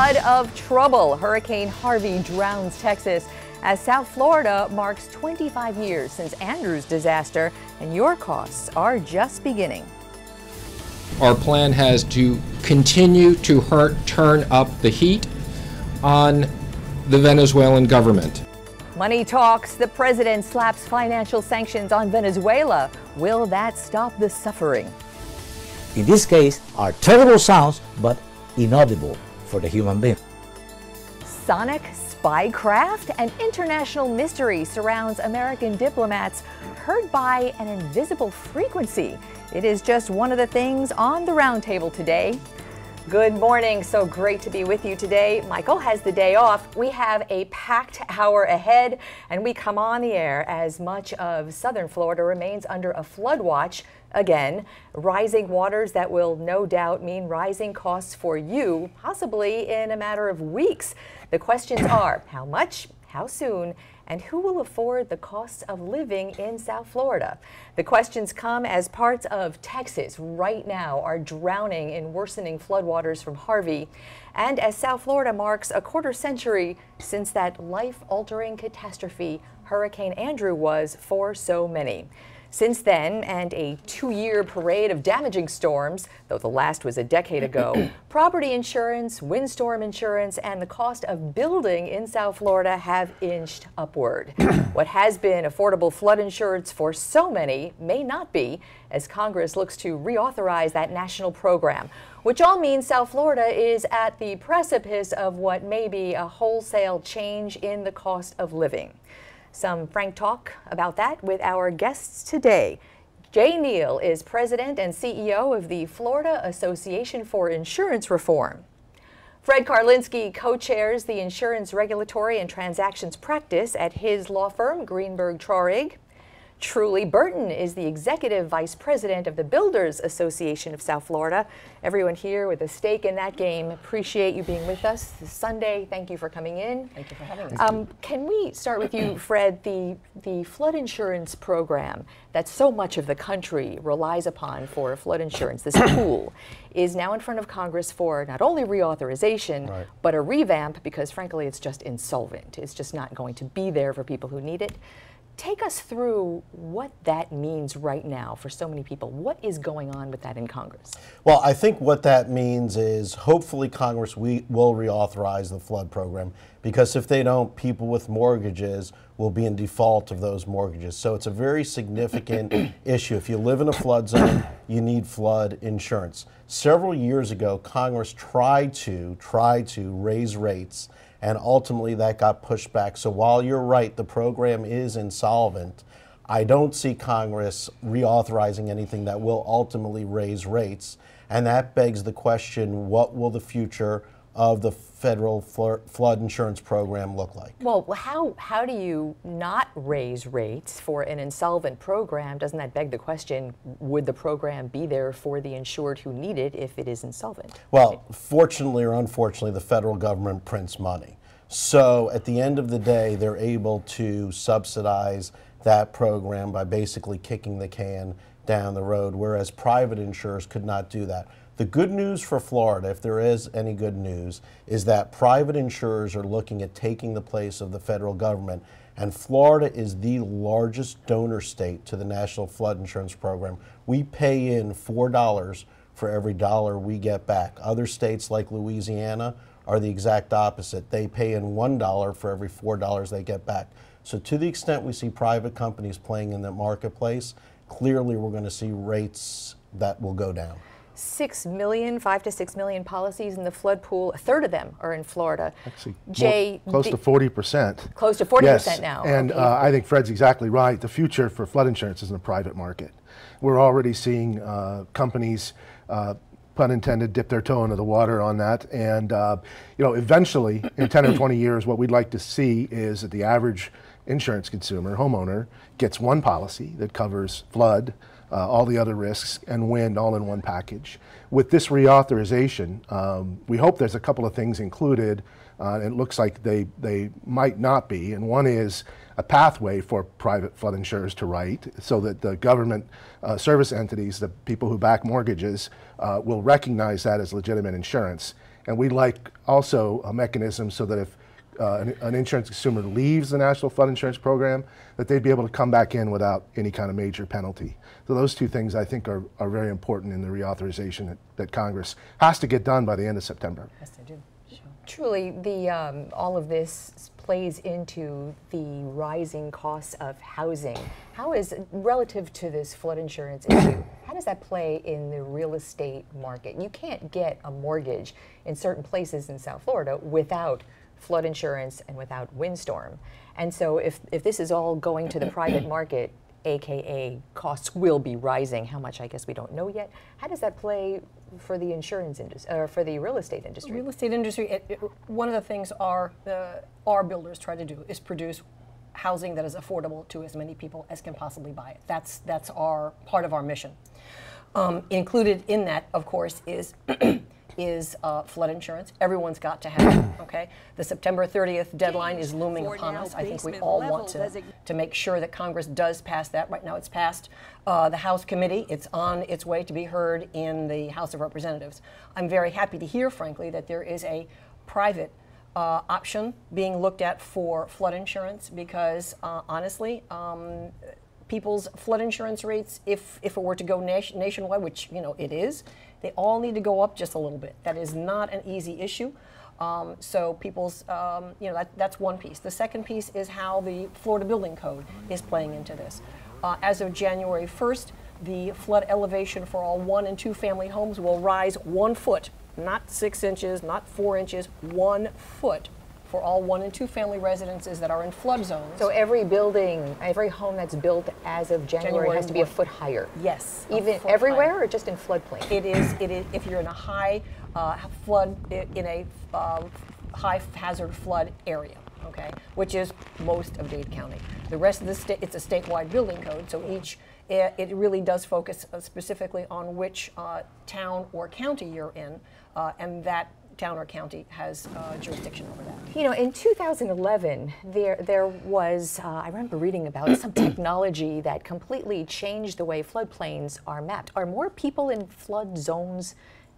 flood of trouble. Hurricane Harvey drowns Texas as South Florida marks 25 years since Andrew's disaster, and your costs are just beginning. Our plan has to continue to turn up the heat on the Venezuelan government. Money talks. The president slaps financial sanctions on Venezuela. Will that stop the suffering? In this case, are terrible sounds, but inaudible for the human being. Sonic spycraft? An international mystery surrounds American diplomats heard by an invisible frequency. It is just one of the things on the roundtable today. Good morning. So great to be with you today. Michael has the day off. We have a packed hour ahead, and we come on the air as much of southern Florida remains under a flood watch. Again, rising waters that will no doubt mean rising costs for you, possibly in a matter of weeks. The questions are how much, how soon, and who will afford the costs of living in South Florida? The questions come as parts of Texas right now are drowning in worsening floodwaters from Harvey, and as South Florida marks a quarter century since that life-altering catastrophe Hurricane Andrew was for so many. Since then, and a 2-year parade of damaging storms, though the last was a decade ago, property insurance, windstorm insurance, and the cost of building in South Florida have inched upward. What has been affordable flood insurance for so many may not be, as Congress looks to reauthorize that national program, which all means South Florida is at the precipice of what may be a wholesale change in the cost of living. Some frank talk about that with our guests today. Jay Neal is president and CEO of the Florida Association for Insurance Reform. Fred Karlinski co-chairs the insurance regulatory and transactions practice at his law firm, Greenberg Traurig. Truly Burton is the executive vice president of the Builders Association of South Florida. Everyone here with a stake in that game, appreciate you being with us this Sunday. Thank you for coming in. Thank you for having us. Can we start with you, Fred? The flood insurance program that so much of the country relies upon for flood insurance, this pool, is now in front of Congress for not only reauthorization, but a revamp because, frankly, it's just insolvent. It's just not going to be there for people who need it. Take us through what that means right now for so many people. What is going on with that in Congress? Well, I think what that means is hopefully Congress will reauthorize the flood program, because if they don't, people with mortgages will be in default of those mortgages. So it's a very significant issue. If you live in a flood zone, you need flood insurance. Several years ago, Congress tried to raise rates, and ultimately that got pushed back. So while you're right, the program is insolvent, I don't see Congress reauthorizing anything that will ultimately raise rates. And that begs the question, what will the future of the federal flood insurance program look like? Well, how do you not raise rates for an insolvent program? Doesn't that beg the question, would the program be there for the insured who need it if it is insolvent? Well, fortunately or unfortunately, the federal government prints money. So at the end of the day, they're able to subsidize that program by basically kicking the can down the road, whereas private insurers could not do that. The good news for Florida, if there is any good news, is that private insurers are looking at taking the place of the federal government, and Florida is the largest donor state to the National Flood Insurance Program. We pay in $4 for every dollar we get back. Other states like Louisiana are the exact opposite. They pay in $1 for every $4 they get back. So to the extent we see private companies playing in the marketplace, clearly we're going to see rates that will go down. 5 to 6 million policies in the flood pool. A third of them are in Florida. Actually, Jay, close to 40%. Close to 40% yes. now. And okay. I think Fred's exactly right. The future for flood insurance is in the private market. We're already seeing companies, pun intended, dip their toe into the water on that. And you know, eventually, in 10 or 20 years, what we'd like to see is that the average insurance consumer, homeowner, gets one policy that covers flood, all the other risks, and wind all in one package. With this reauthorization, we hope there's a couple of things included. It looks like they might not be, and one is a pathway for private flood insurers to write so that the government service entities, the people who back mortgages, will recognize that as legitimate insurance. And we like also a mechanism so that if an insurance consumer leaves the National Flood Insurance Program, that they'd be able to come back in without any kind of major penalty. So those two things I think are very important in the reauthorization that Congress has to get done by the end of September. Yes, they do. Sure. Truly, all of this plays into the rising costs of housing. How is, relative to this flood insurance issue, how does that play in the real estate market? You can't get a mortgage in certain places in South Florida without flood insurance and without windstorm. And so if this is all going to the private market, AKA costs will be rising. How much, I guess we don't know yet. How does that play for the insurance industry, or for the real estate industry? Real estate industry, one of the things our builders try to do is produce housing that is affordable to as many people as can possibly buy it. That's our part of our mission. Included in that, of course, is flood insurance. Everyone's got to have it, okay? The September 30th deadline is looming upon us. I think we all want to make sure that Congress does pass that. Right now it's passed the House committee. It's on its way to be heard in the House of Representatives. I'm very happy to hear, frankly, that there is a private option being looked at for flood insurance because, honestly, people's flood insurance rates, if it were to go nationwide, which it is, they all need to go up just a little bit. That is not an easy issue. So people's, that's one piece. The second piece is how the Florida Building Code is playing into this. As of January 1st, the flood elevation for all 1 and 2 family homes will rise 1 foot, not 6 inches, not 4 inches, 1 foot for all 1 and 2 family residences that are in flood zones. So every building, every home that's built as of January has to be a foot higher? Yes. Even everywhere or just in floodplain? It is, if you're in a high flood, in a high hazard flood area, okay, which is most of Dade County. The rest of the state, it's a statewide building code, so it really does focus specifically on which town or county you're in, and that town or county has jurisdiction over that. In 2011, there was, I remember reading about some technology that completely changed the way floodplains are mapped. Are more people in flood zones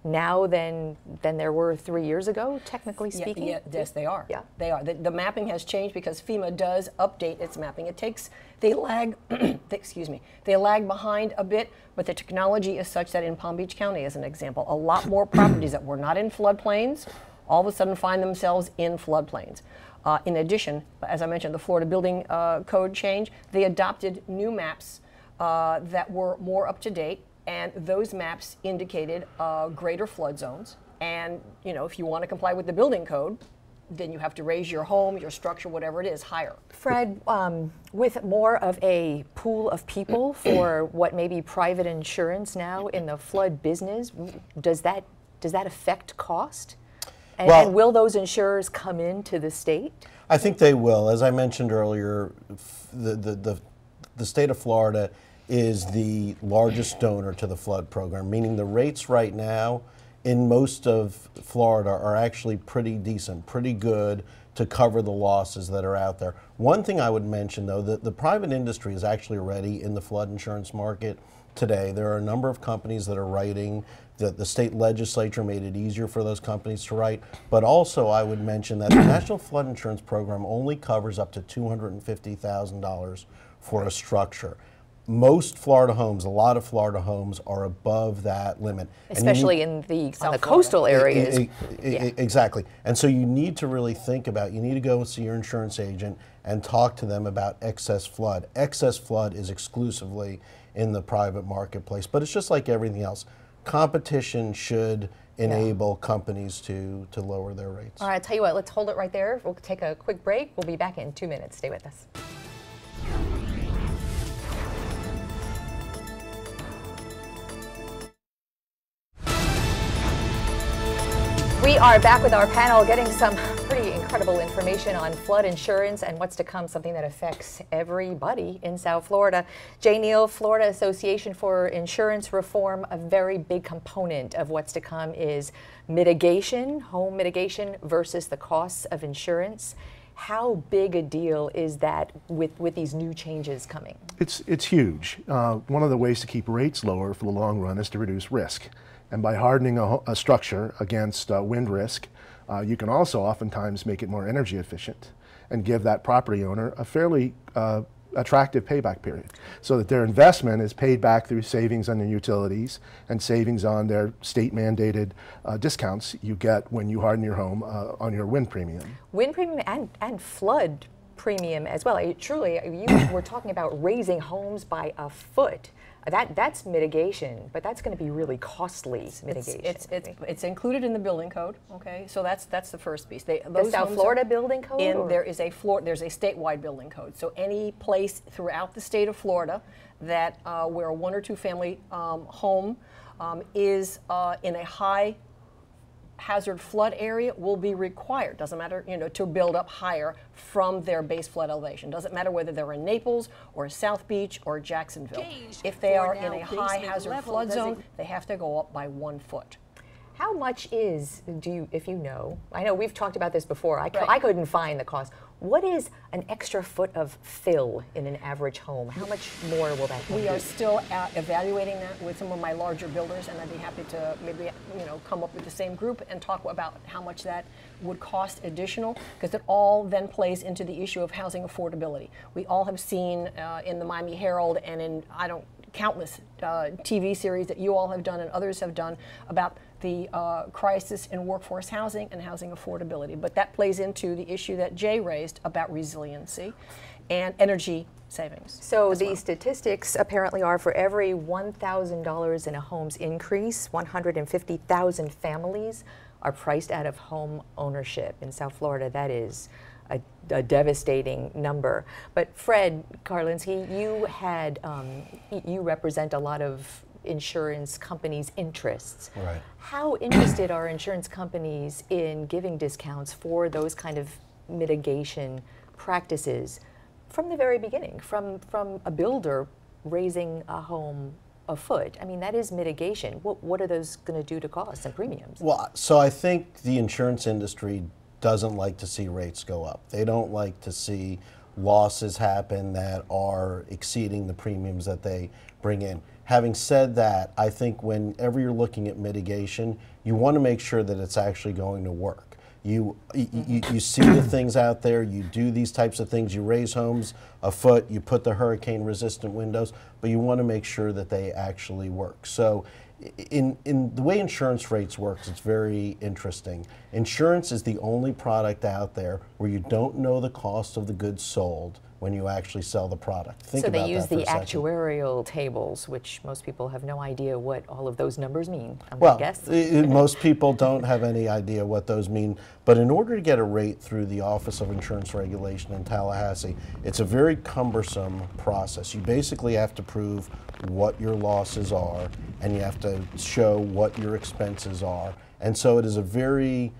now than there were 3 years ago, technically speaking? Yes, they are. Yeah. They are. The mapping has changed because FEMA does update its mapping. They lag, excuse me, they lag behind a bit, but the technology is such that in Palm Beach County, as an example, a lot more properties that were not in floodplains all of a sudden find themselves in floodplains. In addition, as I mentioned, the Florida Building Code change, they adopted new maps that were more up to date, and those maps indicated greater flood zones. And if you want to comply with the building code, then you have to raise your home, your structure, whatever it is, higher. Fred, with more of a pool of people for what may be private insurance now in the flood business, does that affect cost? And will those insurers come into the state? I think they will. As I mentioned earlier, the state of Florida is the largest donor to the flood program, meaning the rates right now in most of Florida are actually pretty decent, pretty good to cover the losses that are out there. One thing I would mention, though, that the private industry is actually already in the flood insurance market today. There are a number of companies that are writing. The state legislature made it easier for those companies to write. But also I would mention that the National Flood Insurance Program only covers up to $250,000 for a structure. Most Florida homes, a lot of Florida homes are above that limit. Especially on the coastal areas. Exactly. And so you need to really think about, you need to go see your insurance agent and talk to them about excess flood. Excess flood is exclusively in the private marketplace, but it's just like everything else. Competition should enable companies to lower their rates. All right, I'll tell you what, let's hold it right there. We'll take a quick break. We'll be back in 2 minutes. Stay with us. We are back with our panel, getting some pretty incredible information on flood insurance and what's to come, something that affects everybody in South Florida. Jay Neal, Florida Association for Insurance Reform, a very big component of what's to come is mitigation, home mitigation versus the costs of insurance. How big a deal is that with these new changes coming? It's huge. One of the ways to keep rates lower for the long run is to reduce risk. And by hardening a structure against wind risk, you can also oftentimes make it more energy efficient and give that property owner a fairly attractive payback period, so that their investment is paid back through savings on their utilities and savings on their state mandated discounts you get when you harden your home on your wind premium. Wind premium and flood premium as well. Truly, you were talking about raising homes by a foot. That's mitigation, but that's going to be really costly mitigation. It's included in the building code. Okay, so that's the first piece. The South Florida building code. There's a statewide building code. So any place throughout the state of Florida that where a 1 or 2 family home is in a high hazard flood area will be required, doesn't matter, to build up higher from their base flood elevation. Doesn't matter whether they're in Naples or South Beach or Jacksonville. If they are in a high hazard flood zone, they have to go up by 1 foot. How much if you know, I know we've talked about this before, I couldn't find the cost. What is an extra foot of fill in an average home? How much more will that be? We are still evaluating that with some of my larger builders, and I'd be happy to maybe come up with the same group and talk about how much that would cost additional, because it all then plays into the issue of housing affordability. We all have seen in the Miami Herald and in countless TV series that you all have done and others have done about the crisis in workforce housing and housing affordability. But that plays into the issue that Jay raised about resiliency and energy savings. So the statistics apparently are for every $1,000 in a home's increase, 150,000 families are priced out of home ownership. In South Florida, that is a devastating number. But Fred Karlinski, you represent a lot of insurance companies' interests. Right. How interested are insurance companies in giving discounts for those kind of mitigation practices from the very beginning, from a builder raising a home a foot? I mean, that is mitigation. What are those going to do to costs and premiums? Well, so I think the insurance industry doesn't like to see rates go up. They don't like to see losses happen that are exceeding the premiums that they bring in. Having said that, I think whenever you're looking at mitigation, you want to make sure that it's actually going to work. You see the things out there, you do these types of things, you raise homes a foot, you put the hurricane resistant windows, but you want to make sure that they actually work. So in the way insurance rates works, it's very interesting. Insurance is the only product out there where you don't know the cost of the goods sold when you actually sell the product. Think about that for a second. So they use the actuarial tables, which most people have no idea what all of those numbers mean, I'm well, going to guess. Most people don't have any idea what those mean, but in order to get a rate through the Office of Insurance Regulation in Tallahassee, it's a very cumbersome process. You basically have to prove what your losses are, and you have to show what your expenses are. And so it is a very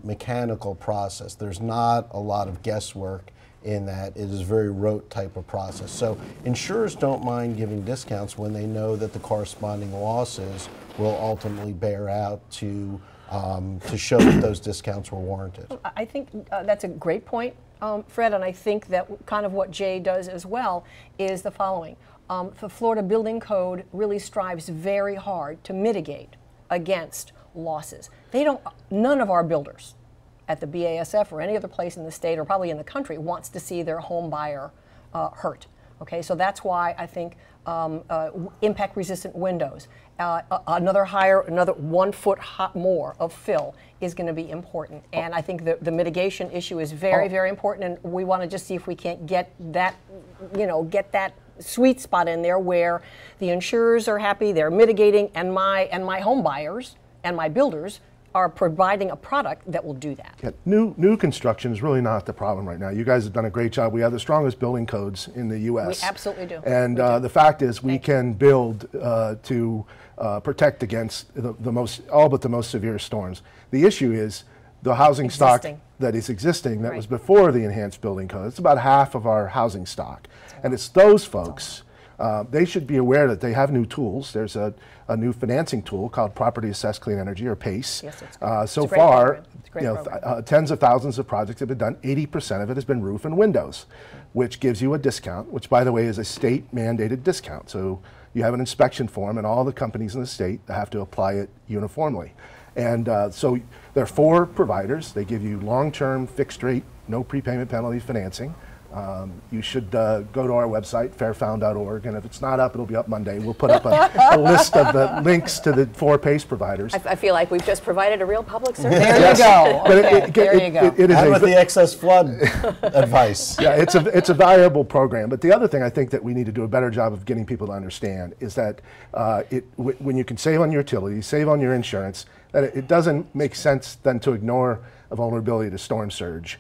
mechanical process. There's not a lot of guesswork in that. It is a very rote type of process. So insurers don't mind giving discounts when they know that the corresponding losses will ultimately bear out to show that those discounts were warranted. I think that's a great point, Fred, and I think that kind of what Jay does as well is the following. The Florida Building Code really strives very hard to mitigate against losses. None of our builders at the BASF or any other place in the state or probably in the country wants to see their home buyer hurt. Okay, so that's why I think impact-resistant windows, another 1 foot more of fill is going to be important. And I think the mitigation issue is very, very important. And we want to just see if we can't get that, get that sweet spot in there where the insurers are happy, they're mitigating, and my home buyers and my builders are providing a product that will do that. Yeah, new construction is really not the problem right now. You guys have done a great job. We have the strongest building codes in the U.S. We absolutely do. And the fact is we can build to protect against all but the most severe storms. The issue is the housing stock that is existing that was before the enhanced building code. It's about half of our housing stock. And it's those folks They should be aware that they have new tools. There's a new financing tool called Property Assessed Clean Energy, or PACE. Yes, it's great. So It's a great far, program. It's a great program. tens of thousands of projects have been done. 80% of it has been roof and windows, which gives you a discount, which, by the way, is a state-mandated discount. So you have an inspection form, and all the companies in the state have to apply it uniformly. And so there are 4 providers. They give you long-term, fixed-rate, no prepayment penalty financing. You should go to our website, fairfound.org, and if it's not up, it'll be up Monday. We'll put up a list of the links to the 4 PACE providers. I feel like we've just provided a real public service. There you go. But Okay, there you go. It is And a with the excess flood advice. yeah, it's a valuable program. But the other thing I think that we need to do a better job of getting people to understand is that when you can save on your utilities, save on your insurance, that it doesn't make sense then to ignore a vulnerability to storm surge.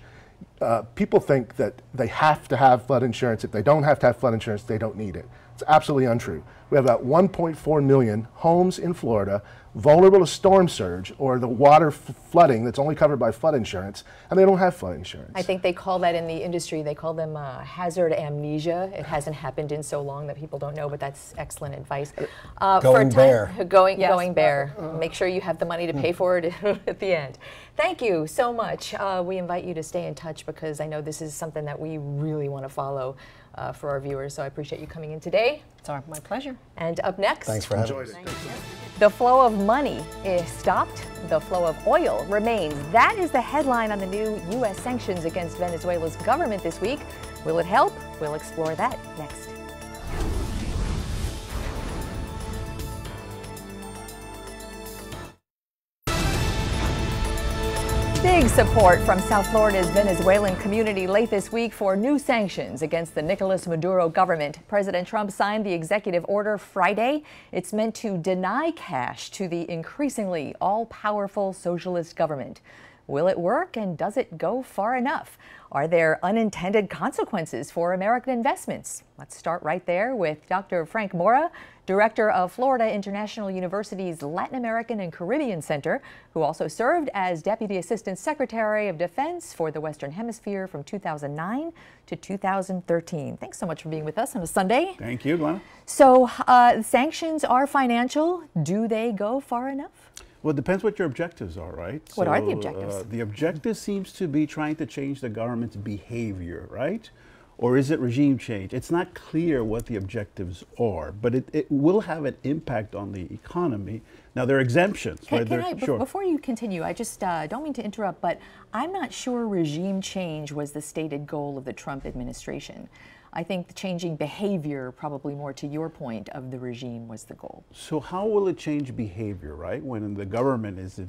People think that they have to have flood insurance. If they don't have to have flood insurance, they don't need it. It's absolutely untrue. We have about 1.4 million homes in Florida vulnerable to storm surge or the water flooding that's only covered by flood insurance, and they don't have flood insurance. I think they call that in the industry, they call them hazard amnesia. It hasn't happened in so long that people don't know, but that's excellent advice. Going bear. Going bear. Make sure you have the money to pay for it at the end. Thank you so much. We invite you to stay in touch because I know this is something that we really want to follow for our viewers, so I appreciate you coming in today. It's my pleasure. And up next, Thanks for having us. The flow of money is stopped. The flow of oil remains. That is the headline on the new U.S. sanctions against Venezuela's government this week. Will it help? We'll explore that next. Big support from South Florida's Venezuelan community late this week for new sanctions against the Nicolas Maduro government. President Trump signed the executive order Friday. It's meant to deny cash to the increasingly all-powerful socialist government. Will it work, and does it go far enough? Are there unintended consequences for American investments? Let's start right there with Dr. Frank Mora, director of Florida International University's Latin American and Caribbean Center, who also served as Deputy Assistant Secretary of Defense for the Western Hemisphere from 2009 to 2013. Thanks so much for being with us on a Sunday. Thank you, Glenn. So sanctions are financial. Do they go far enough? Well, it depends what your objectives are, right? What are the objectives? The objective seems to be trying to change the government's behavior, right? Or is it regime change? It's not clear what the objectives are, but it will have an impact on the economy. Now, there are exemptions, right? Sure. Before you continue, I just don't mean to interrupt, but I'm not sure regime change was the stated goal of the Trump administration. I think the changing behavior, probably more to your point, of the regime was the goal. So how will it change behavior, right? When the government is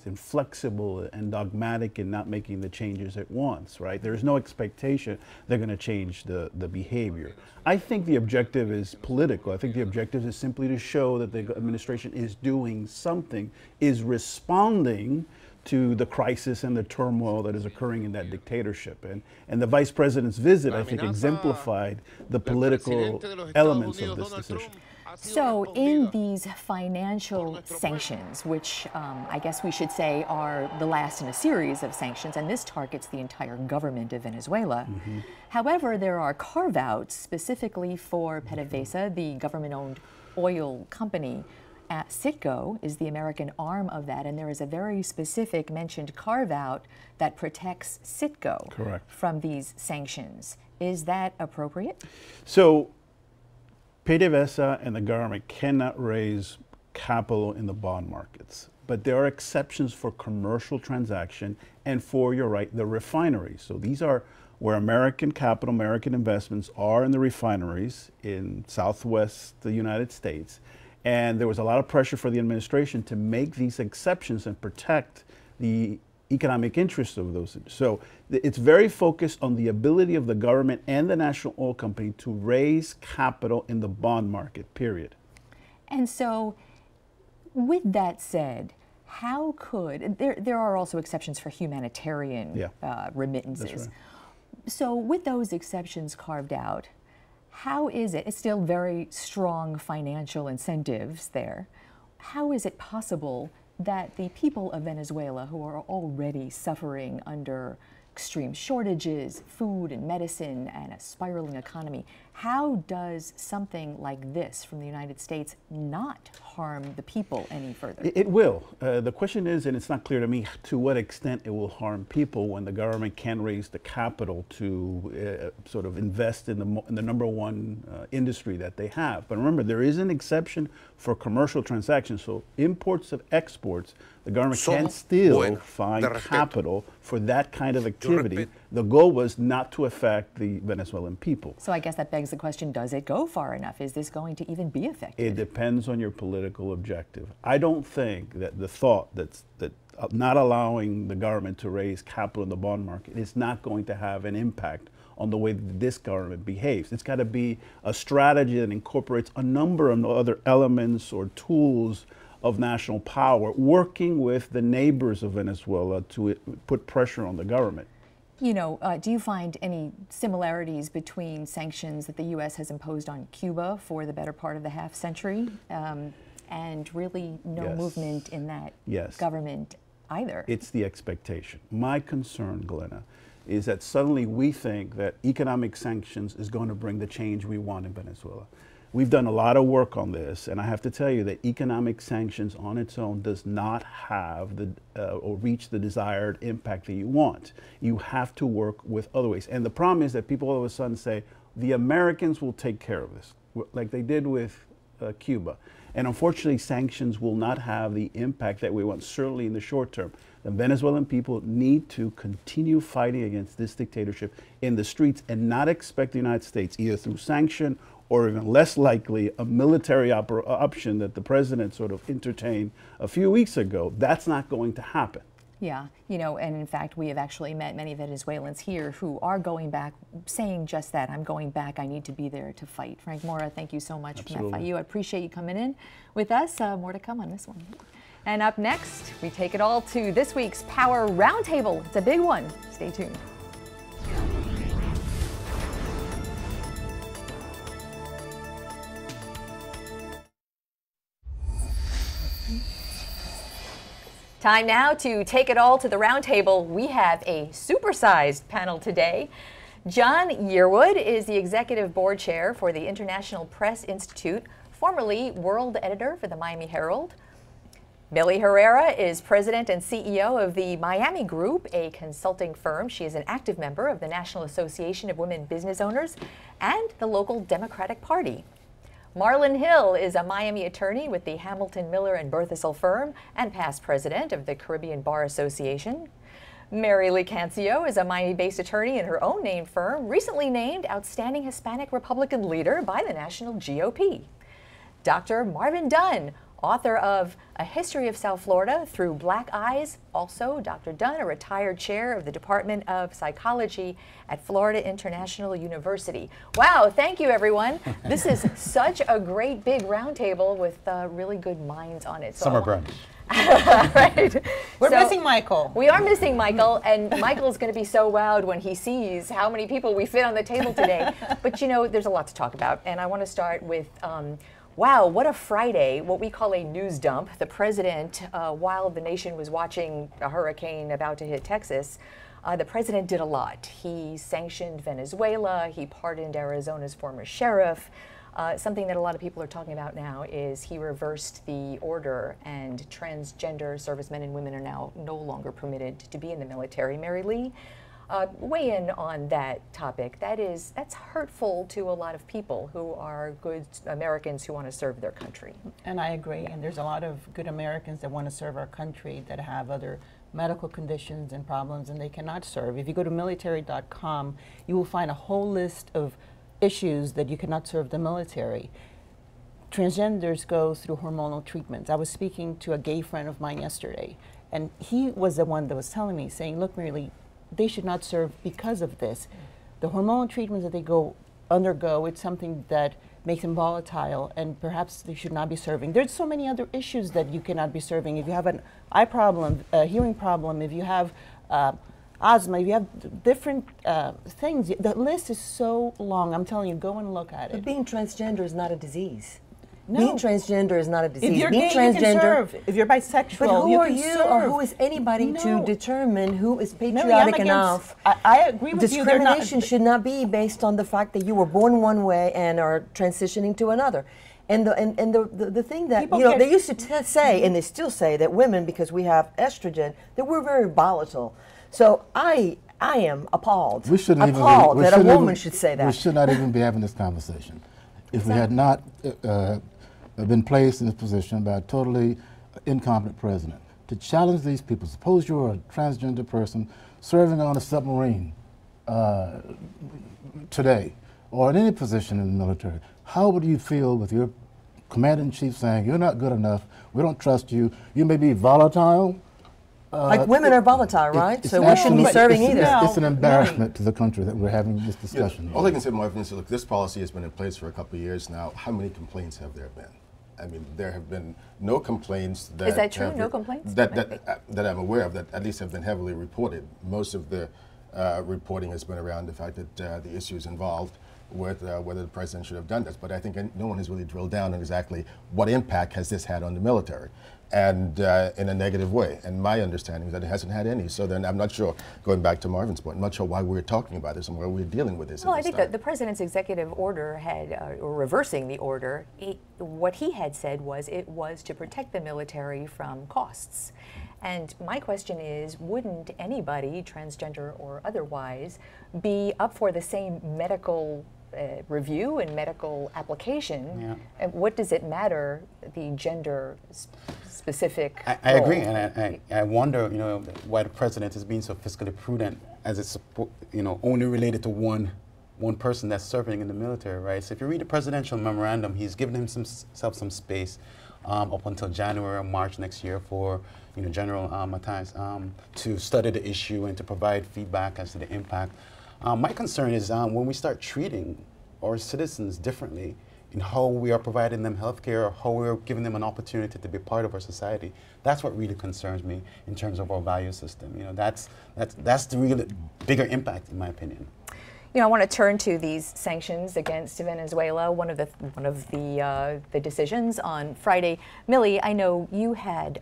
inflexible and dogmatic in not making the changes it wants, right? There's no expectation they're going to change the behavior. I think the objective is political. I think the objective is simply to show that the administration is doing something, is responding to the crisis and the turmoil that is occurring in that dictatorship. And the vice president's visit, I think, exemplified the political elements of this decision. So in these financial sanctions, which I guess we should say are the last in a series of sanctions, and this targets the entire government of Venezuela. However, there are carve-outs specifically for PDVSA, the government-owned oil company. Citgo is the American arm of that, and there is a very specific mentioned carve-out that protects Citgo from these sanctions. Is that appropriate? So PDVSA and the government cannot raise capital in the bond markets, but there are exceptions for commercial transaction and for, you're right, the refineries. So these are where American capital, American investments are in the refineries in Southwest the United States. And there was a lot of pressure for the administration to make these exceptions and protect the economic interests of those. So it's very focused on the ability of the government and the national oil company to raise capital in the bond market, period. And so with that said, how could, there are also exceptions for humanitarian remittances. That's right. So with those exceptions carved out, how is it, it's still very strong financial incentives there, how is it possible that the people of Venezuela, who are already suffering under extreme shortages, food and medicine, and a spiraling economy, How does something like this from the United States not harm the people any further? It will. The question is, and it's not clear to me to what extent it will harm people when the government can raise the capital to sort of invest in the number one industry that they have. But remember, there is an exception for commercial transactions. So imports and exports, the government can still find capital for that kind of activity. The goal was not to affect the Venezuelan people. So I guess that begs the question, does it go far enough? Is this going to even be effective? It depends on your political objective. I don't think that the thought that not allowing the government to raise capital in the bond market is not going to have an impact on the way that this government behaves. It's got to be a strategy that incorporates a number of other elements or tools of national power, working with the neighbors of Venezuela to put pressure on the government. You know, do you find any similarities between sanctions that the U.S. has imposed on Cuba for the better part of the half century and really no movement in that government either? It's the expectation. My concern, Glenna, is that suddenly we think that economic sanctions is going to bring the change we want in Venezuela. We've done a lot of work on this, and I have to tell you that economic sanctions on its own does not have or reach the desired impact that you want. You have to work with other ways. And the problem is that people all of a sudden say, the Americans will take care of this, like they did with Cuba. And unfortunately, sanctions will not have the impact that we want, certainly in the short term. The Venezuelan people need to continue fighting against this dictatorship in the streets and not expect the United States, either through sanction or even less likely, a military option that the president sort of entertained a few weeks ago. That's not going to happen. Yeah, you know, and in fact, we have actually met many Venezuelans here who are going back, saying just that, I'm going back, I need to be there to fight. Frank Mora, thank you so much for that fight. I appreciate you coming in with us. More to come on this one. And up next, we take it all to this week's Power Roundtable. It's a big one. Stay tuned. Time now to take it all to the roundtable. We have a supersized panel today. John Yearwood is the Executive Board Chair for the International Press Institute, formerly World Editor for the Miami Herald. Millie Herrera is President and CEO of the Miami Group, a consulting firm. She is an active member of the National Association of Women Business Owners and the local Democratic Party. Marlon Hill is a Miami attorney with the Hamilton, Miller & Berthasell firm and past president of the Caribbean Bar Association. Mary Lee Cancio is a Miami-based attorney in her own name firm, recently named Outstanding Hispanic Republican Leader by the National GOP. Dr. Marvin Dunn, author of A History of South Florida Through Black Eyes. Also, Dr. Dunn, a retired chair of the Department of Psychology at Florida International University. Wow, thank you, everyone. This is such a great big roundtable with really good minds on it. So Summer brunch. Right. We're missing Michael. We are missing Michael, and Michael's going to be so wowed when he sees how many people we fit on the table today. But you know, there's a lot to talk about, and I want to start with wow, what a Friday, what we call a news dump. The president, while the nation was watching a hurricane about to hit Texas, the president did a lot. He sanctioned Venezuela, he pardoned Arizona's former sheriff. Something that a lot of people are talking about now is he reversed the order, and transgender servicemen and women are now no longer permitted to be in the military. Mary Lee, weigh in on that topic. That's hurtful to a lot of people who are good Americans who want to serve their country. And I agree. And there's a lot of good Americans that want to serve our country that have other medical conditions and problems and they cannot serve. If you go to military.com, you will find a whole list of issues that you cannot serve the military. Transgenders go through hormonal treatments. I was speaking to a gay friend of mine yesterday, and he was the one that was telling me, saying, look, Mary, they should not serve because of this. The hormonal treatments that they undergo, it's something that makes them volatile, and perhaps they should not be serving. There's so many other issues that you cannot be serving. If you have an eye problem, a hearing problem, if you have asthma, if you have different things, the list is so long. I'm telling you, go and look at it. But being transgender is not a disease. Being transgender is not a disease. If you're Being gay, you can serve. If you're bisexual, but who you are can you, serve. or who is anybody to determine who is Mary, patriotic enough? I agree with you. Discrimination should not be based on the fact that you were born one way and are transitioning to another. And the thing that they used to say, and they still say, that women, because we have estrogen, that we're very volatile. So I am appalled. Appalled that a woman should say that. We should not even be having this conversation if we had not been placed in this position by a totally incompetent president to challenge these people. Suppose you're a transgender person serving on a submarine today, or in any position in the military. How would you feel with your commander-in-chief saying, you're not good enough, we don't trust you, you may be volatile? Like women are volatile, right? So we shouldn't be serving either. It's an embarrassment to the country that we're having this discussion. All I can say, Marvin, is look, this policy has been in place for a couple of years now. How many complaints have there been? I mean, there have been no complaints that... Is that true? No complaints? That I'm aware of, that at least have been heavily reported. Most of the reporting has been around the fact that the issues involved with whether the president should have done this. But I think no one has really drilled down on exactly what impact has this had on the military, and in a negative way. And my understanding is that it hasn't had any. So then I'm not sure, going back to Marvin's point, I'm not sure why we're talking about this and why we're dealing with this. Well, I think that the president's executive order had, or reversing the order, what he had said was it was to protect the military from costs. And my question is, wouldn't anybody, transgender or otherwise, be up for the same medical review and medical application? Yeah. And what does it matter, the gender specific I agree, and I wonder, why the president is being so fiscally prudent, as it's, only related to one person that's serving in the military, right? So if you read the presidential memorandum, he's given himself some space up until January or March next year for General Mattis to study the issue and to provide feedback as to the impact. My concern is when we start treating our citizens differently in how we are providing them health care, or how we're giving them an opportunity to be part of our society, that's what really concerns me in terms of our value system. That's the real bigger impact, in my opinion. I want to turn to these sanctions against Venezuela. One of the decisions on Friday. Millie, I know you had.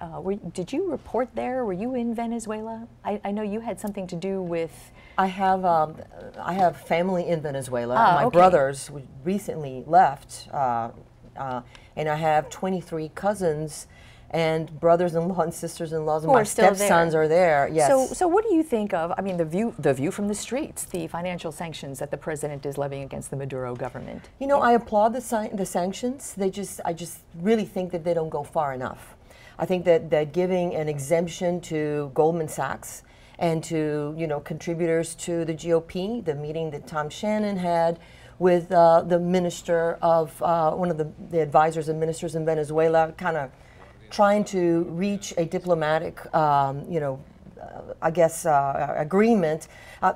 Did you report there? Were you in Venezuela? I know you had something to do with. I have family in Venezuela. My okay. brothers recently left, and I have 23 cousins and brothers-in-law and sisters-in-laws, and my stepsons are there. Yes. So what do you think of? I mean, the view from the streets, the financial sanctions that the president is levying against the Maduro government. I applaud the sanctions. I just really think that they don't go far enough. I think that giving an exemption to Goldman Sachs and to contributors to the GOP, the meeting that Tom Shannon had with the minister of one of the advisors and ministers in Venezuela, kind of trying to reach a diplomatic, agreement.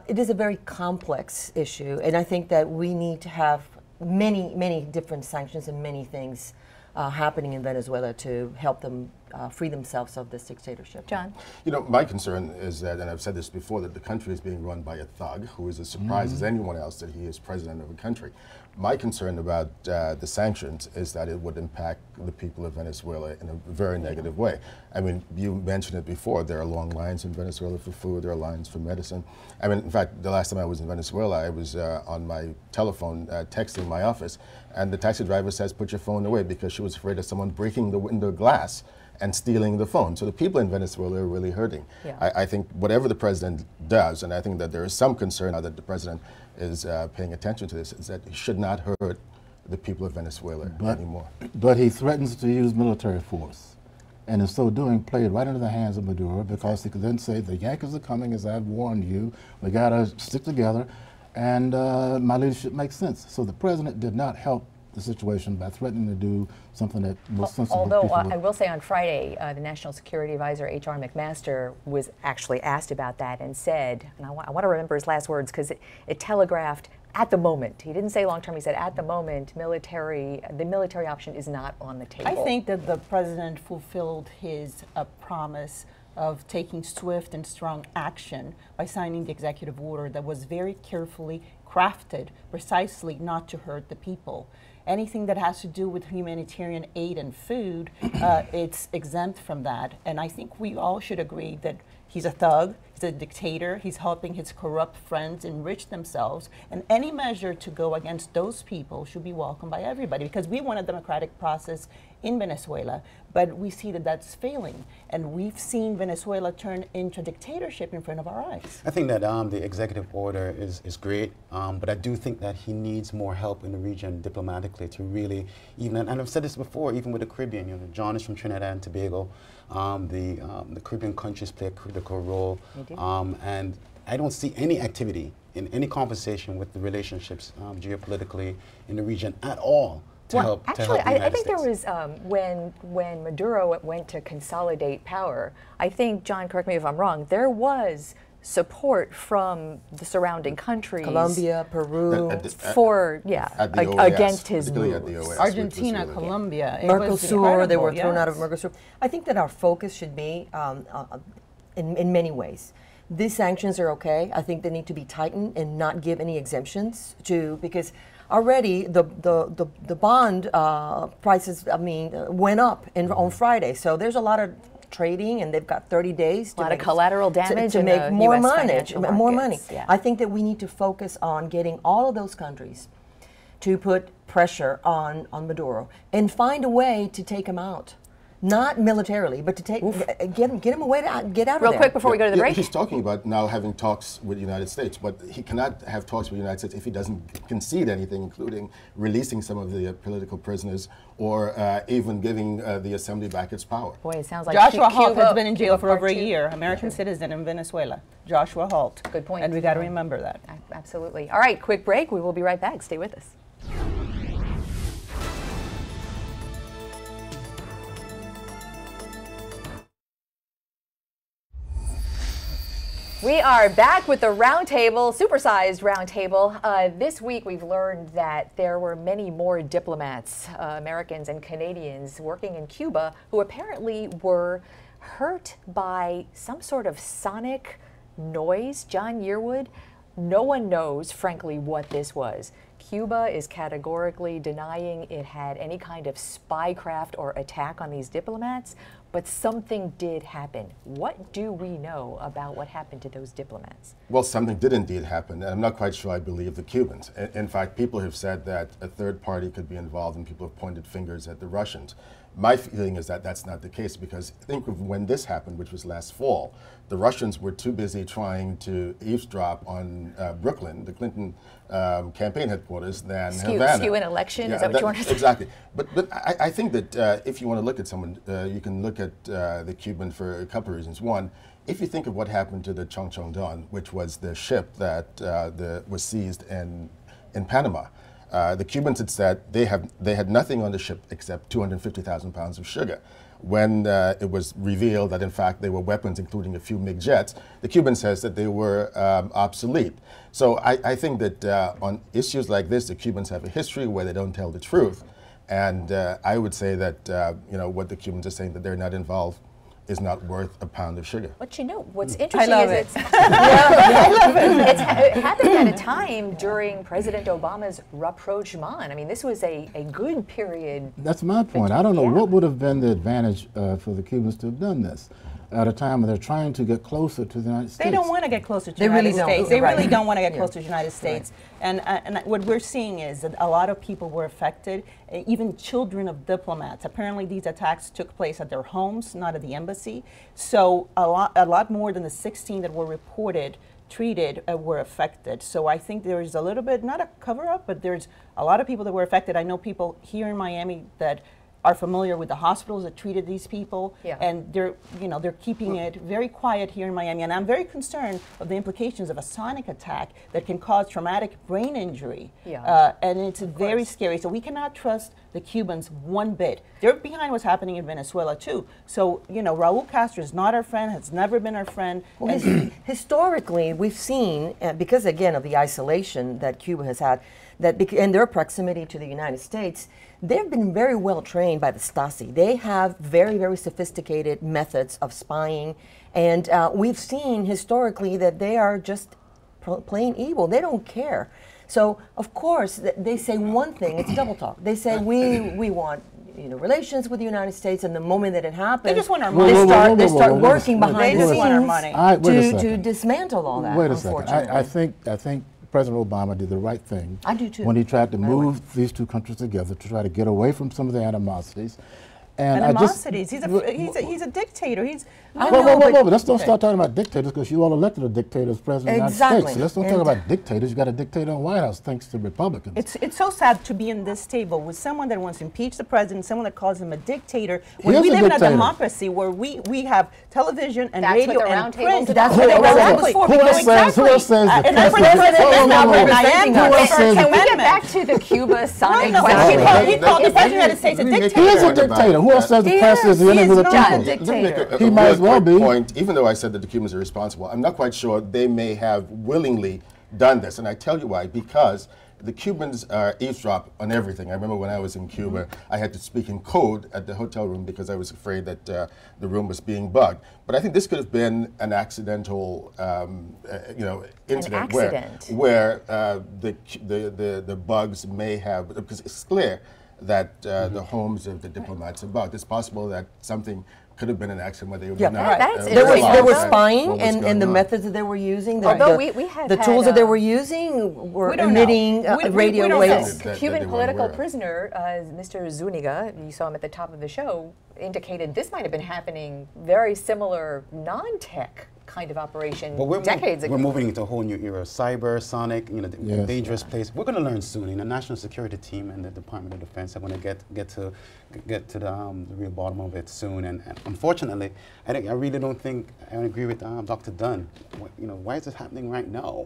It is a very complex issue, and I think that we need to have many different sanctions and many things happening in Venezuela to help them free themselves of this dictatorship. John? My concern is that, and I've said this before, that the country is being run by a thug who is as surprised as anyone else that he is president of a country. My concern about the sanctions is that it would impact the people of Venezuela in a very negative way. I mean, you mentioned it before, there are long lines in Venezuela for food, there are lines for medicine. I mean, in fact, the last time I was in Venezuela, I was on my telephone texting my office, and the taxi driver says, put your phone away, because she was afraid of someone breaking the window glass and stealing the phone. So the people in Venezuela are really hurting. Yeah. I think whatever the president does, and I think that there is some concern now that the president is paying attention to this, is that he should not hurt the people of Venezuela anymore. But he threatens to use military force, and in so doing played right into the hands of Maduro, because he could then say, the Yankees are coming, as I've warned you, we gotta stick together, and my leadership makes sense. So the president did not help the situation by threatening to do something that was sensible. Although I will say on Friday, the National Security Advisor, H.R. McMaster, was actually asked about that and said, and I want to remember his last words because it telegraphed, at the moment. He didn't say long term, he said at the moment, the military option is not on the table. I think that the president fulfilled his promise of taking swift and strong action by signing the executive order that was very carefully crafted precisely not to hurt the people. anything that has to do with humanitarian aid and food, it's exempt from that. And I think we all should agree that he's a thug, he's a dictator, he's helping his corrupt friends enrich themselves, and any measure to go against those people should be welcomed by everybody, because we want a democratic process in Venezuela, but we see that that's failing, and we've seen Venezuela turn into dictatorship in front of our eyes. I think that the executive order is great, but I do think that he needs more help in the region diplomatically to really, even, and I've said this before, even with the Caribbean, you know, John is from Trinidad and Tobago, the Caribbean countries play a critical role, and I don't see any activity in any conversation with the relationships geopolitically in the region at all. Actually, I think there was, when Maduro went to consolidate power, I think, John, correct me if I'm wrong, there was support from the surrounding countries. Colombia, Peru. Against his moves. Argentina, Colombia. Mercosur, they were thrown out of Mercosur. I think that our focus should be, in many ways, these sanctions are okay. I think they need to be tightened and not give any exemptions to, because already the bond prices, went up on Friday. So there's a lot of trading, and they've got 30 days to a lot of collateral damage to make more money. Yeah. I think that we need to focus on getting all of those countries to put pressure on Maduro and find a way to take him out. Not militarily, but to get him a way to get out of there. Real quick before we go to the break. He's talking about now having talks with the United States, but he cannot have talks with the United States if he doesn't concede anything, including releasing some of the political prisoners or even giving the assembly back its power. Boy, it sounds like Joshua Holt has been in jail for over a year, American citizen in Venezuela. Joshua Holt. Good point. And we got to remember that. Absolutely. All right, quick break. We will be right back. Stay with us. We are back with the roundtable, supersized roundtable. This week we've learned that there were many more diplomats, Americans and Canadians, working in Cuba who apparently were hurt by some sort of sonic noise. John Yearwood, no one knows, frankly, what this was. Cuba is categorically denying it had any kind of spycraft or attack on these diplomats, but something did happen. What do we know about what happened to those diplomats? Well, something did indeed happen, and I'm not quite sure I believe the Cubans. In fact, people have said that a third party could be involved, and people have pointed fingers at the Russians. My feeling is that that's not the case, because think of when this happened, which was last fall. The Russians were too busy trying to eavesdrop on Brooklyn, the Clinton campaign headquarters, than Havana. Skew an election, is that what you want to say? Exactly. But I think that if you want to look at someone, you can look at the Cuban for a couple of reasons. One, if you think of what happened to the Chong Chong Don, which was the ship that was seized in Panama, the Cubans had said they had nothing on the ship except 250,000 pounds of sugar. When it was revealed that in fact they were weapons, including a few MiG jets, the Cuban says that they were obsolete. So I think that on issues like this, the Cubans have a history where they don't tell the truth. And I would say that what the Cubans are saying, that they're not involved, is not worth a pound of sugar. But what's interesting is it happened at a time during President Obama's rapprochement. I mean, this was a good period. That's my point. I don't know what would have been the advantage for the Cubans to have done this at a time when they're trying to get closer to the United States. They don't want to get closer to the United States. They really don't want to get closer to the United States. And what we're seeing is that a lot of people were affected, even children of diplomats. Apparently these attacks took place at their homes, not at the embassy. So a lot more than the 16 that were reported treated were affected. So I think there is a little bit, not a cover-up, but there's a lot of people that were affected. I know people here in Miami that are familiar with the hospitals that treated these people, and they're keeping it very quiet here in Miami. And I'm very concerned of the implications of a sonic attack that can cause traumatic brain injury. And it's very scary. So we cannot trust the Cubans one bit. They're behind what's happening in Venezuela too. So Raul Castro is not our friend, has never been our friend. Well, historically, we've seen, because again of the isolation that Cuba has had, and their proximity to the United States, they've been very well trained by the Stasi. They have very, very sophisticated methods of spying, and we've seen historically that they are just plain evil. They don't care. So of course they say one thing, it's double talk. They say we want relations with the United States, and the moment that it happens, they just want our money. money. They start working behind the scenes to dismantle all that. Wait a second. I think President Obama did the right thing. I do too. When he tried to move these two countries together to try to get away from some of the animosities. Animosities. He's a dictator. Whoa, let's don't start talking about dictators, because you all elected a dictator as president of the United States. So let's don't talk about dictators. You got a dictator in the White House thanks to Republicans. It's so sad to be in this table with someone that wants to impeach the president, someone that calls him a dictator. When we live in a democracy where we have television and radio and print. That's what the roundtable is for. Who else says the president? Can we get back to the Cuba Sonic question? He called the president of the United States a dictator. He is a dictator. Who else says the press is the enemy of the people? He might as well be. Point, even though I said that the Cubans are responsible, I'm not quite sure they may have willingly done this. And I tell you why. Because the Cubans eavesdrop on everything. I remember when I was in Cuba, I had to speak in code at the hotel room because I was afraid that the room was being bugged. But I think this could have been an accidental, incident where the bugs may have, because it's clear that the homes of the diplomats are bugged. It's possible that something could have been an accident where they were not. There was spying, and the methods that they were using, the tools that they were using were emitting radio waves. Cuban political prisoner, Mr. Zuniga, you saw him at the top of the show, indicated this might have been happening very similar non-tech kind of operation decades ago. We're moving into a whole new era. Cyber, sonic, the dangerous place. We're going to learn soon. The National Security Team and the Department of Defense are going to get to the real bottom of it soon. And unfortunately, I really don't think I agree with Dr. Dunn. Why is this happening right now?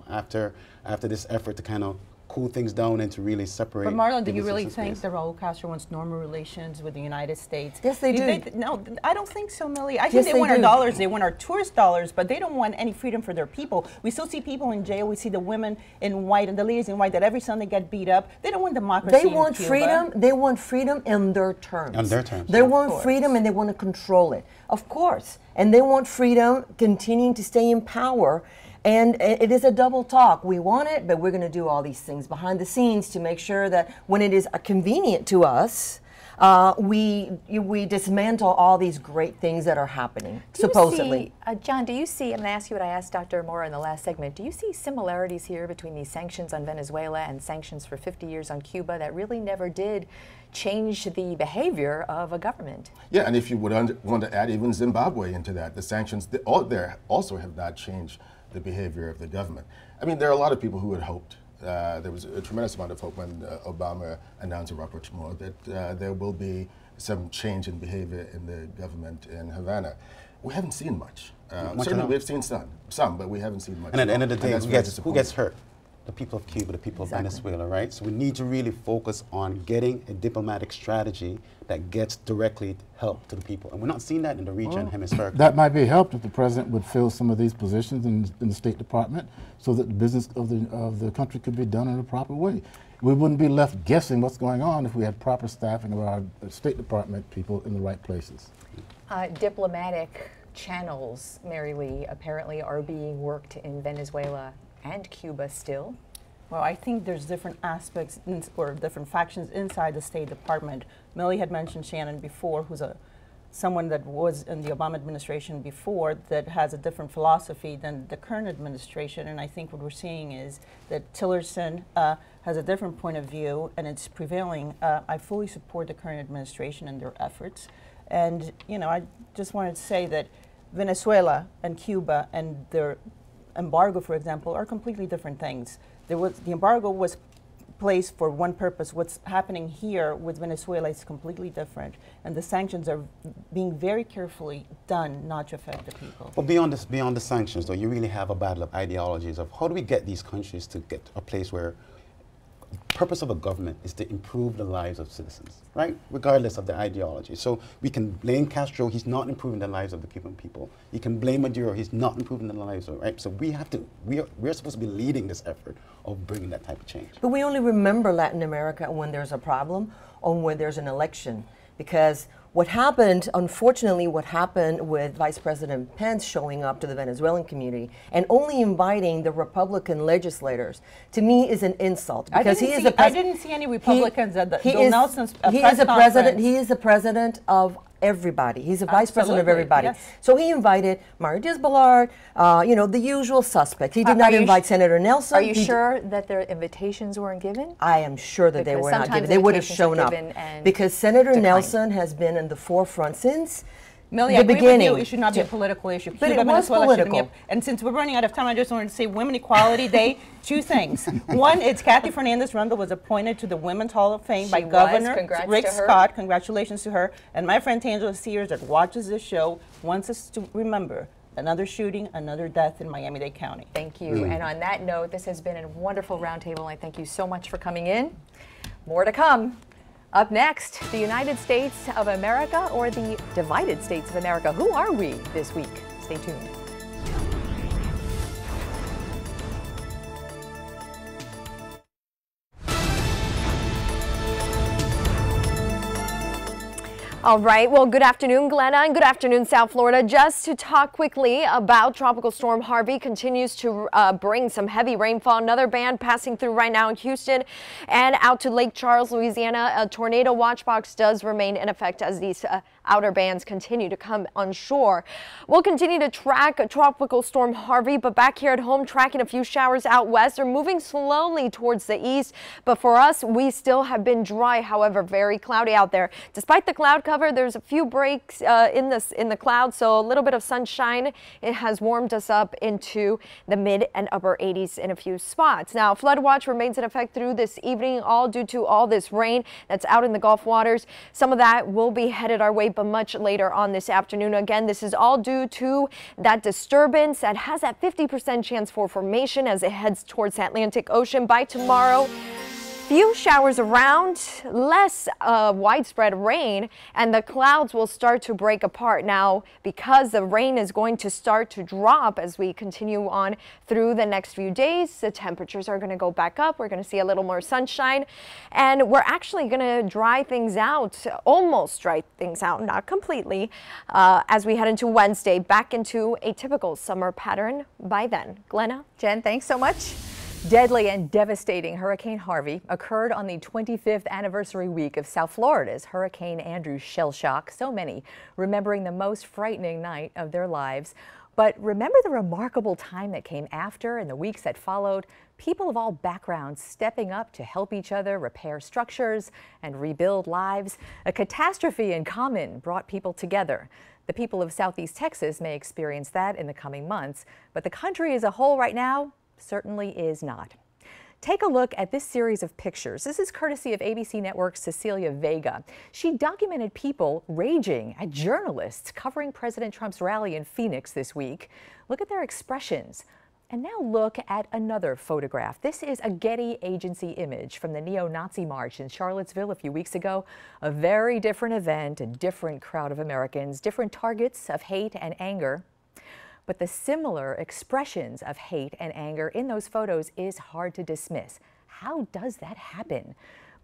After this effort to kind of cool things down and to really separate. But Marlon, do you really think that Raul Castro wants normal relations with the United States? Yes, they do. No, I don't think so, Millie. I think they want our dollars. They want our tourist dollars, but they don't want any freedom for their people. We still see people in jail. We see the women in white and the ladies in white that every Sunday get beat up. They don't want democracy. They want freedom. They want freedom in their terms. On their terms. They want freedom, and they want to control it. Of course. And they want freedom, continuing to stay in power. And it is a double talk. We want it, but we're going to do all these things behind the scenes to make sure that when it is convenient to us, we dismantle all these great things that are happening, supposedly. John, do you see, I'm going to ask you what I asked Dr. Mora in the last segment, do you see similarities here between these sanctions on Venezuela and sanctions for 50 years on Cuba that really never did change the behavior of a government? Yeah, and if you would want to add even Zimbabwe into that, the sanctions there also have not changed the behavior of the government. I mean, there are a lot of people who had hoped, there was a tremendous amount of hope when Obama announced a rapprochement that there will be some change in behavior in the government in Havana. We haven't seen much. Certainly we've seen some, but we haven't seen much. And at the end of the day, who gets hurt? The people of Cuba, the people of Venezuela, right? So we need to really focus on getting a diplomatic strategy that gets directly help to the people. And we're not seeing that in the region hemisphere. That might be helped if the president would fill some of these positions in the State Department so that the business of the country could be done in a proper way. We wouldn't be left guessing what's going on if we had proper staffing of our State Department people in the right places. Diplomatic channels, Mary Lee, apparently are being worked in Venezuela and Cuba still? Well, I think there's different aspects or different factions inside the State Department. Millie had mentioned Shannon before, who's someone that was in the Obama administration before that has a different philosophy than the current administration. And I think what we're seeing is that Tillerson has a different point of view, and it's prevailing. I fully support the current administration and their efforts. And, I just wanted to say that Venezuela and Cuba and their embargo, for example, are completely different things. The embargo was placed for one purpose. What's happening here with Venezuela is completely different, and the sanctions are being very carefully done not to affect the people. Well, beyond the sanctions, though, you really have a battle of ideologies of how do we get these countries to get a place where the purpose of a government is to improve the lives of citizens, right? Regardless of their ideology. So we can blame Castro, he's not improving the lives of the Cuban people. You can blame Maduro, he's not improving the lives of, right? So we're supposed to be leading this effort of bringing that type of change. But we only remember Latin America when there's a problem or when there's an election, because What happened, unfortunately, what happened with Vice President Pence showing up to the Venezuelan community and only inviting the Republican legislators, to me, is an insult. Because I didn't see any Republicans at the Bill Nelson's press conference. He is the president of everybody. He's a vice president of everybody. Yes. So he invited Mario Diaz-Balart, the usual suspects. He did not invite Senator Nelson. Are you sure that their invitations weren't given? I am sure that they were not given. They would have shown up. Because Senator Nelson has been in the forefront since Millie, the I agree beginning. with you. It should not be a political issue. But it was political. And since we're running out of time, I just wanted to say Women Equality Day, two things. One, it's Kathy Fernandez-Rundle was appointed to the Women's Hall of Fame by Governor Rick Scott. Congratulations to her. And my friend Tangela Sears that watches this show wants us to remember another shooting, another death in Miami-Dade County. Thank you. And on that note, this has been a wonderful roundtable. I thank you so much for coming in. More to come. Up next, the United States of America or the divided states of America? Who are we this week? Stay tuned. All right, well, good afternoon, Glenna, and good afternoon, South Florida. Just to talk quickly about Tropical Storm Harvey, continues to bring some heavy rainfall. Another band passing through right now in Houston and out to Lake Charles, Louisiana. A tornado watch box does remain in effect as these outer bands continue to come on shore. We'll continue to track Tropical Storm Harvey, but back here at home, tracking a few showers out west. They're moving slowly towards the east, but for us, we still have been dry, however, very cloudy out there. Despite the cloud cover, there's a few breaks in the clouds, so a little bit of sunshine. It has warmed us up into the mid and upper 80s in a few spots. Now, flood watch remains in effect through this evening, all due to all this rain that's out in the Gulf waters. Some of that will be headed our way, but much later on this afternoon. Again, this is all due to that disturbance that has that 50% chance for formation as it heads towards the Atlantic Ocean. By tomorrow, few showers around, less widespread rain, and the clouds will start to break apart. Now, because the rain is going to start to drop as we continue on through the next few days, the temperatures are going to go back up. We're going to see a little more sunshine, and we're actually going to dry things out, almost dry things out, not completely, as we head into Wednesday, back into a typical summer pattern by then. Glenna? Jen, thanks so much. Deadly and devastating Hurricane Harvey occurred on the 25th anniversary week of South Florida's Hurricane Andrew shell shock. So many remembering the most frightening night of their lives. But remember the remarkable time that came after and the weeks that followed? People of all backgrounds stepping up to help each other repair structures and rebuild lives. A catastrophe in common brought people together. The people of Southeast Texas may experience that in the coming months, but the country as a whole right now certainly is not. Take a look at this series of pictures. This is courtesy of ABC Network's Cecilia Vega. She documented people raging at journalists covering President Trump's rally in Phoenix this week. Look at their expressions. And now look at another photograph. This is a Getty Agency image from the neo-Nazi march in Charlottesville a few weeks ago. A very different event, a different crowd of Americans, different targets of hate and anger. But the similar expressions of hate and anger in those photos is hard to dismiss. How does that happen?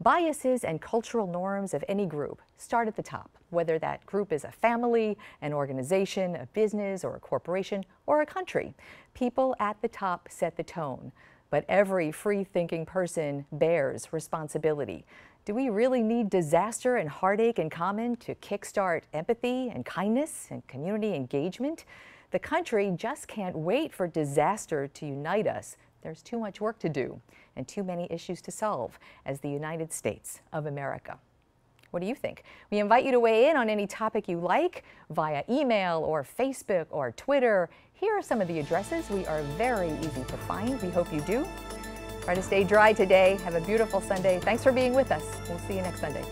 Biases and cultural norms of any group start at the top, whether that group is a family, an organization, a business, or a corporation, or a country. People at the top set the tone, but every free-thinking person bears responsibility. Do we really need disaster and heartache in common to kickstart empathy and kindness and community engagement? The country just can't wait for disaster to unite us. There's too much work to do and too many issues to solve as the United States of America. What do you think? We invite you to weigh in on any topic you like via email or Facebook or Twitter. Here are some of the addresses. We are very easy to find. We hope you do. Try to stay dry today. Have a beautiful Sunday. Thanks for being with us. We'll see you next Sunday.